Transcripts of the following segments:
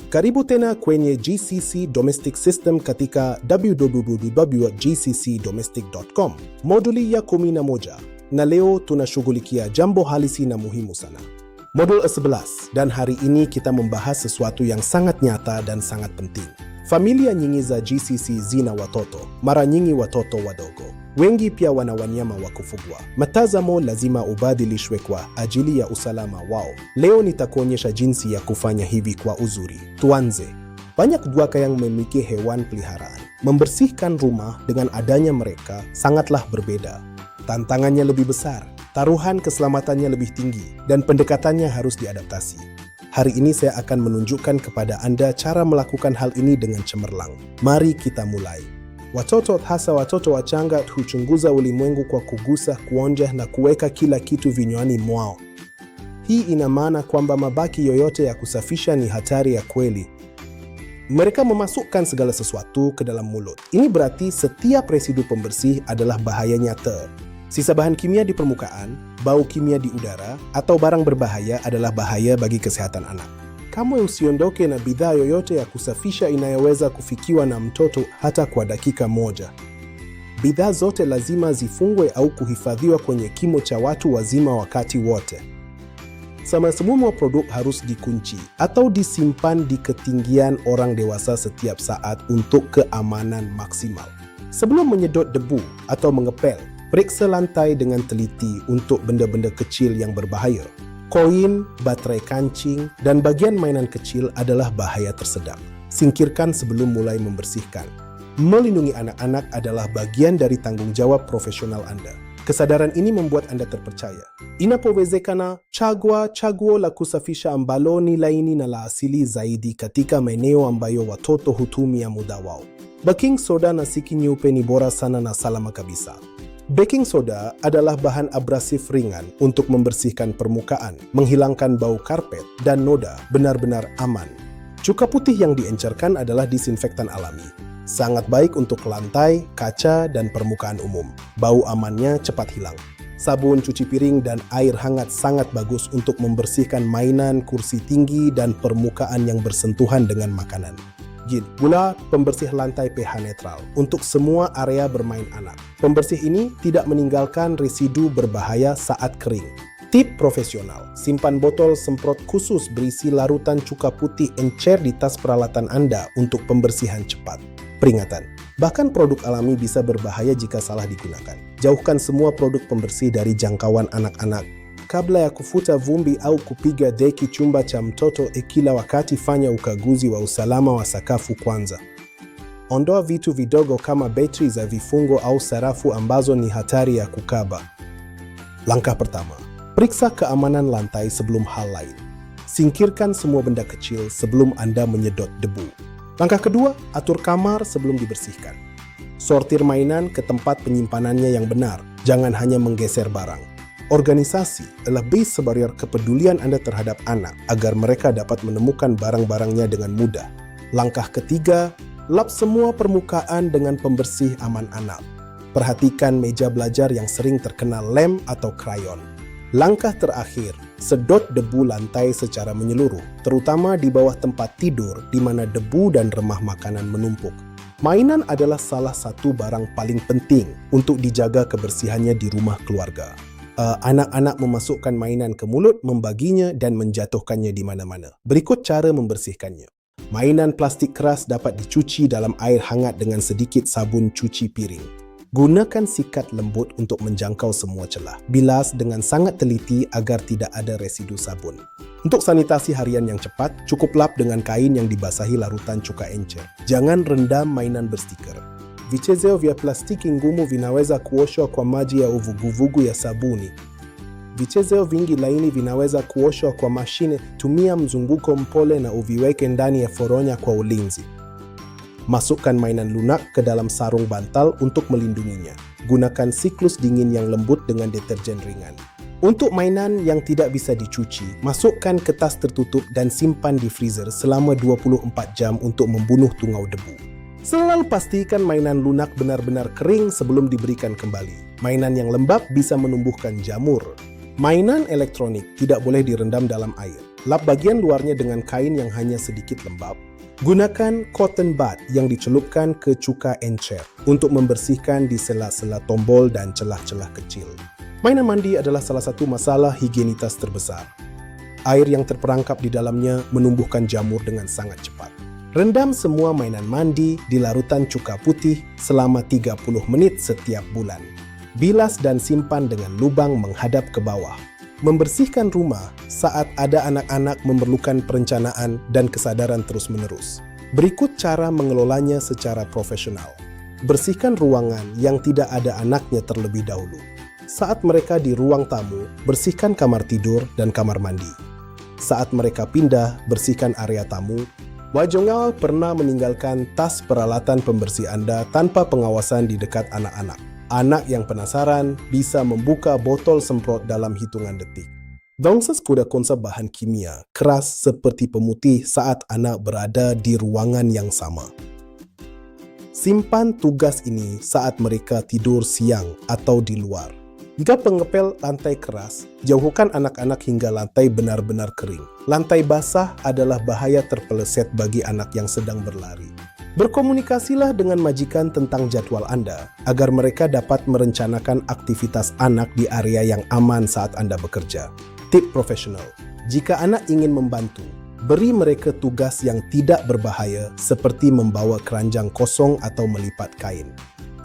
Karibu tena kwenye GCC Domestic System katika www.gccdomestic.com, moduli ya 11, na leo tunashughulikia jambo halisi na muhimu sana. Modul 11, dan hari ini kita membahas sesuatu yang sangat nyata dan sangat penting. Familia nyingi za GCC zina watoto, mara nyingi watoto wadogo. Wengi pia wana wanyama wa kufugwa. Mtazamo lazima ubadilishwe kwa ajili ya usalama wao. Leo nitakuonyesha jinsi ya kufanya hivi kwa uzuri. Tuanze. Banyak duaka yang memiliki hewan peliharaan. Membersihkan rumah dengan adanya mereka sangatlah berbeda. Tantangannya lebih besar, taruhan keselamatannya lebih tinggi, dan pendekatannya harus diadaptasi. Hari ini saya akan menunjukkan kepada Anda cara melakukan hal ini dengan cemerlang. Mari kita mulai. Watoto, hasa watoto wachanga, huchunguza ulimwengu kwa kugusa, kuonja na kuweka kila kitu vinywani mwao. Hii ina maana kwamba mabaki yoyote ya kusafisha ni hatari ya kweli. Mereka memasukkan segala sesuatu ke dalam mulut. Ini berarti setiap residu pembersih adalah bahaya nyata. Sisa bahan kimia di permukaan, bau kimia di udara, atau barang berbahaya adalah bahaya bagi kesehatan anak. Kamwe usiondoke na bidhaa yoyote ya kusafisha inayoweza kufikiwa na mtoto hata kwa dakika moja. Bidhaa zote lazima zifungwe au kuhifadhiwa kwenye kimo cha watu wazima wakati wote. Semua produk harus dikunci atau disimpan di ketinggian orang dewasa setiap saat untuk keamanan maksimal. Sebelum menyedot debu atau mengepel, periksa lantai dengan teliti untuk benda-benda kecil yang berbahaya. Koin, baterai kancing, dan bagian mainan kecil adalah bahaya tersedang. Singkirkan sebelum mulai membersihkan. Melindungi anak-anak adalah bagian dari tanggung jawab profesional Anda. Kesadaran ini membuat Anda terpercaya. Inapowezekana, chaguo la kusafisha ambalo ni laini na la asili zaidi katika maeneo ambayo watoto hutumia muda wao. Baking soda na siki nyeupe ni bora sana na salama kabisa. Baking soda adalah bahan abrasif ringan untuk membersihkan permukaan, menghilangkan bau karpet, dan noda benar-benar aman. Cuka putih yang diencerkan adalah disinfektan alami. Sangat baik untuk lantai, kaca, dan permukaan umum. Bau amannya cepat hilang. Sabun cuci piring dan air hangat sangat bagus untuk membersihkan mainan, kursi tinggi, dan permukaan yang bersentuhan dengan makanan. Guna pembersih lantai pH netral untuk semua area bermain anak. Pembersih ini tidak meninggalkan residu berbahaya saat kering. Tip profesional, simpan botol semprot khusus berisi larutan cuka putih encer di tas peralatan Anda untuk pembersihan cepat. Peringatan, bahkan produk alami bisa berbahaya jika salah digunakan. Jauhkan semua produk pembersih dari jangkauan anak-anak. Kabla ya kufuta vumbi au kupiga deki chumba cha mtoto, kila wakati fanya ukaguzi wa usalama wa sakafu kwanza. Ondoa vitu vidogo kama betri za vifungo au sarafu ambazo ni hatari ya kukaba. Langkah pertama, periksa keamanan lantai sebelum hal lain. Singkirkan semua benda kecil sebelum Anda menyedot debu. Langkah kedua, atur kamar sebelum dibersihkan. Sortir mainan ke tempat penyimpanannya yang benar, jangan hanya menggeser barang. Organisasi adalah base sebarang kepedulian Anda terhadap anak agar mereka dapat menemukan barang-barangnya dengan mudah. Langkah ketiga, lap semua permukaan dengan pembersih aman anak. Perhatikan meja belajar yang sering terkena lem atau krayon. Langkah terakhir, sedot debu lantai secara menyeluruh, terutama di bawah tempat tidur di mana debu dan remah makanan menumpuk. Mainan adalah salah satu barang paling penting untuk dijaga kebersihannya di rumah keluarga. Anak-anak memasukkan mainan ke mulut, membaginya, dan menjatuhkannya di mana-mana. Berikut cara membersihkannya. Mainan plastik keras dapat dicuci dalam air hangat dengan sedikit sabun cuci piring. Gunakan sikat lembut untuk menjangkau semua celah. Bilas dengan sangat teliti agar tidak ada residu sabun. Untuk sanitasi harian yang cepat, cukup lap dengan kain yang dibasahi larutan cuka encer. Jangan rendam mainan berstiker. Vichezeo vya plastiki ngumu vinaweza kuoshwa kwa maji ya uvuguvugu ya sabuni. Vichezeo vingi laini vinaweza kuoshwa kwa mashine. Tumia mzunguko mpole na uviweke ndani ya foronya kwa ulinzi. Masukkan mainan lunak ke dalam sarung bantal untuk melindunginya. Gunakan siklus dingin yang lembut dengan deterjen ringan. Untuk mainan yang tidak bisa dicuci, masukkan ke tas tertutup dan simpan di freezer selama 24 jam untuk membunuh tungau debu. Selalu pastikan mainan lunak benar-benar kering sebelum diberikan kembali. Mainan yang lembab bisa menumbuhkan jamur. Mainan elektronik tidak boleh direndam dalam air. Lap bagian luarnya dengan kain yang hanya sedikit lembab. Gunakan cotton bud yang dicelupkan ke cuka encer untuk membersihkan di sela-sela tombol dan celah-celah kecil. Mainan mandi adalah salah satu masalah higienitas terbesar. Air yang terperangkap di dalamnya menumbuhkan jamur dengan sangat cepat. Rendam semua mainan mandi di larutan cuka putih selama 30 menit setiap bulan. Bilas dan simpan dengan lubang menghadap ke bawah. Membersihkan rumah saat ada anak-anak memerlukan perencanaan dan kesadaran terus-menerus. Berikut cara mengelolanya secara profesional. Bersihkan ruangan yang tidak ada anaknya terlebih dahulu. Saat mereka di ruang tamu, bersihkan kamar tidur dan kamar mandi. Saat mereka pindah, bersihkan area tamu. Wajongal pernah meninggalkan tas peralatan pembersih Anda tanpa pengawasan di dekat anak-anak. Anak yang penasaran bisa membuka botol semprot dalam hitungan detik. Dongsas kuda konsep bahan kimia keras seperti pemutih saat anak berada di ruangan yang sama. Simpan tugas ini saat mereka tidur siang atau di luar. Jika pengepel lantai keras, jauhkan anak-anak hingga lantai benar-benar kering. Lantai basah adalah bahaya terpeleset bagi anak yang sedang berlari. Berkomunikasilah dengan majikan tentang jadwal Anda agar mereka dapat merencanakan aktivitas anak di area yang aman saat Anda bekerja. Tip profesional: jika anak ingin membantu, beri mereka tugas yang tidak berbahaya seperti membawa keranjang kosong atau melipat kain.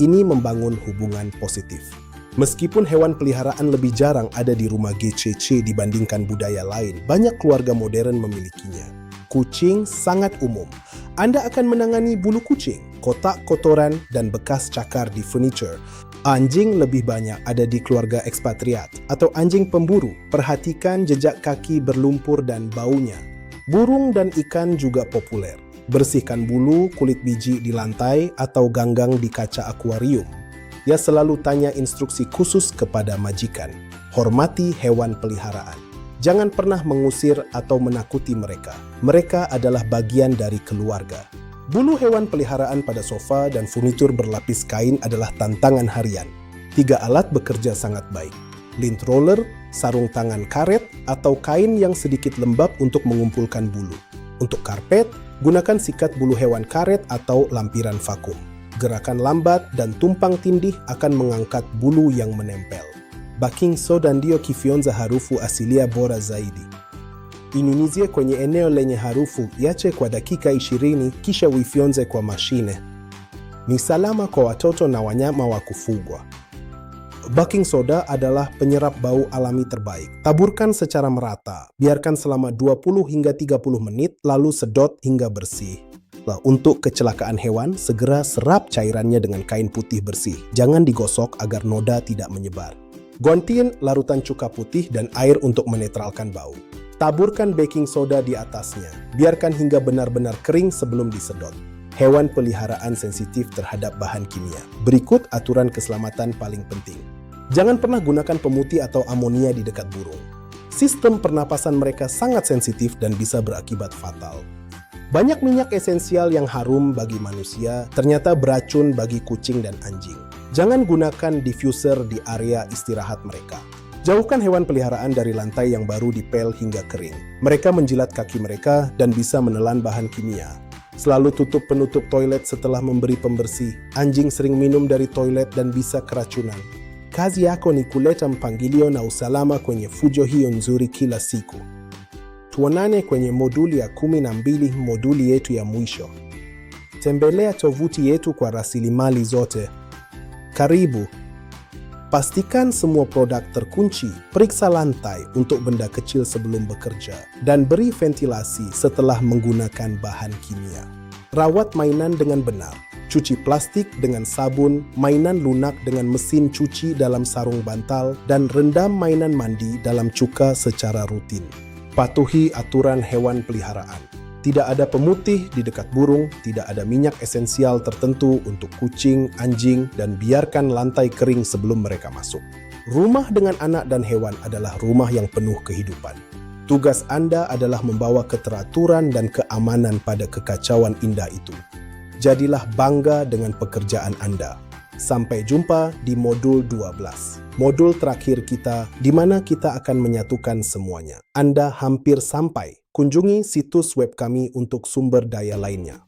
Ini membangun hubungan positif. Meskipun hewan peliharaan lebih jarang ada di rumah GCC dibandingkan budaya lain, banyak keluarga modern memilikinya. Kucing sangat umum. Anda akan menangani bulu kucing, kotak kotoran, dan bekas cakar di furniture. Anjing lebih banyak ada di keluarga ekspatriat atau anjing pemburu. Perhatikan jejak kaki berlumpur dan baunya. Burung dan ikan juga populer. Bersihkan bulu, kulit biji di lantai, atau ganggang di kaca akuarium. Ia selalu tanya instruksi khusus kepada majikan. Hormati hewan peliharaan. Jangan pernah mengusir atau menakuti mereka. Mereka adalah bagian dari keluarga. Bulu hewan peliharaan pada sofa dan furnitur berlapis kain adalah tantangan harian. 3 alat bekerja sangat baik. Lint roller, sarung tangan karet, atau kain yang sedikit lembab untuk mengumpulkan bulu. Untuk karpet, gunakan sikat bulu hewan karet atau lampiran vakum. Gerakan lambat dan tumpang tindih akan mengangkat bulu yang menempel. Baking soda ndio kifyonza harufu asilia bora zaidi. Inyunyizie kwenye eneo lenye harufu, iache kwa dakika 20 kisha uifyonze kwa mashine. Ni salama kwa watoto na wanyama wa kufugwa. Baking soda adalah penyerap bau alami terbaik. Taburkan secara merata, biarkan selama 20 hingga 30 menit, lalu sedot hingga bersih. Untuk kecelakaan hewan, segera serap cairannya dengan kain putih bersih. Jangan digosok agar noda tidak menyebar. Gontiin larutan cuka putih dan air untuk menetralkan bau. Taburkan baking soda di atasnya. Biarkan hingga benar-benar kering sebelum disedot. Hewan peliharaan sensitif terhadap bahan kimia. Berikut aturan keselamatan paling penting. Jangan pernah gunakan pemutih atau amonia di dekat burung. Sistem pernapasan mereka sangat sensitif dan bisa berakibat fatal. Banyak minyak esensial yang harum bagi manusia ternyata beracun bagi kucing dan anjing. Jangan gunakan diffuser di area istirahat mereka. Jauhkan hewan peliharaan dari lantai yang baru dipel hingga kering. Mereka menjilat kaki mereka dan bisa menelan bahan kimia. Selalu tutup penutup toilet setelah memberi pembersih. Anjing sering minum dari toilet dan bisa keracunan. Kazi yako ni kuleta mpangilio na usalama kwenye fujo hiyo nzuri kila siku. Tuonane kwenye moduli ya 12, moduli yetu ya mwisho. Tembelea tovuti yetu kwa rasilimali zote. Karibu. Pastikan semua produk terkunci, periksa lantai untuk benda kecil sebelum bekerja, dan beri ventilasi setelah menggunakan bahan kimia. Rawat mainan dengan benar. Cuci plastik dengan sabun, mainan lunak dengan mesin cuci dalam sarung bantal, dan rendam mainan mandi dalam cuka secara rutin. Patuhi aturan hewan peliharaan. Tidak ada pemutih di dekat burung, tidak ada minyak esensial tertentu untuk kucing, anjing, dan biarkan lantai kering sebelum mereka masuk. Rumah dengan anak dan hewan adalah rumah yang penuh kehidupan. Tugas Anda adalah membawa keteraturan dan keamanan pada kekacauan indah itu. Jadilah bangga dengan pekerjaan Anda. Sampai jumpa di modul 12. Modul terakhir kita, di mana kita akan menyatukan semuanya. Anda hampir sampai. Kunjungi situs web kami untuk sumber daya lainnya.